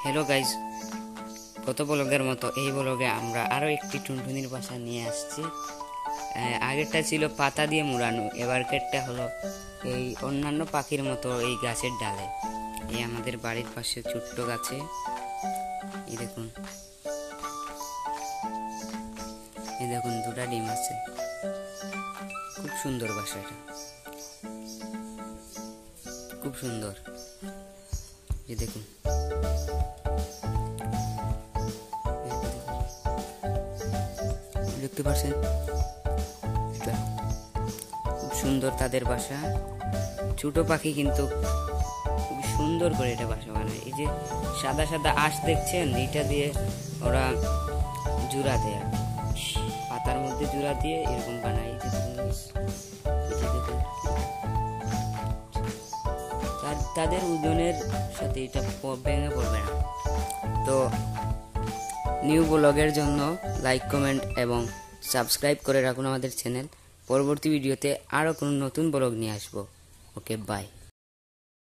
Hello guys, গত ব্লগের মতো এই ব্লগে আমরা আরো একটি টুনটুনির বাসা নিয়ে আসছি। আগেরটা ছিল পাতা দিয়ে মুড়ানো, এবারকেরটা হলো এই অন্যান্য পাখির মতো এই গাছের ডালে। এই আমাদের বাড়ির পাশে ছোট্ট গাছে এই দেখুন, এই দেখুন দুটা ডিম আছে। খুব সুন্দর বাসা, এটা খুব সুন্দর। এই দেখুন, দেখতে পাচ্ছেন, খুব সুন্দর তাদের বাসা। ছোট পাখি কিন্তু খুব সুন্দর করে এটা বাসা বানায়। এই যে সাদা সাদা আঁশ দেখছেন, এইটা দিয়ে ওরা জোড়া দেয়, পাতার মধ্যে জোড়া দিয়ে এরকম বানায়। তাদের ওজনের সাথে এটা ভেঙে পড়বে না। তো নিউ ব্লগের জন্য লাইক, কমেন্ট এবং সাবস্ক্রাইব করে রাখুন আমাদের চ্যানেল। পরবর্তী ভিডিওতে আরও কোনো নতুন ব্লগ নিয়ে আসবো। ওকে, বাই।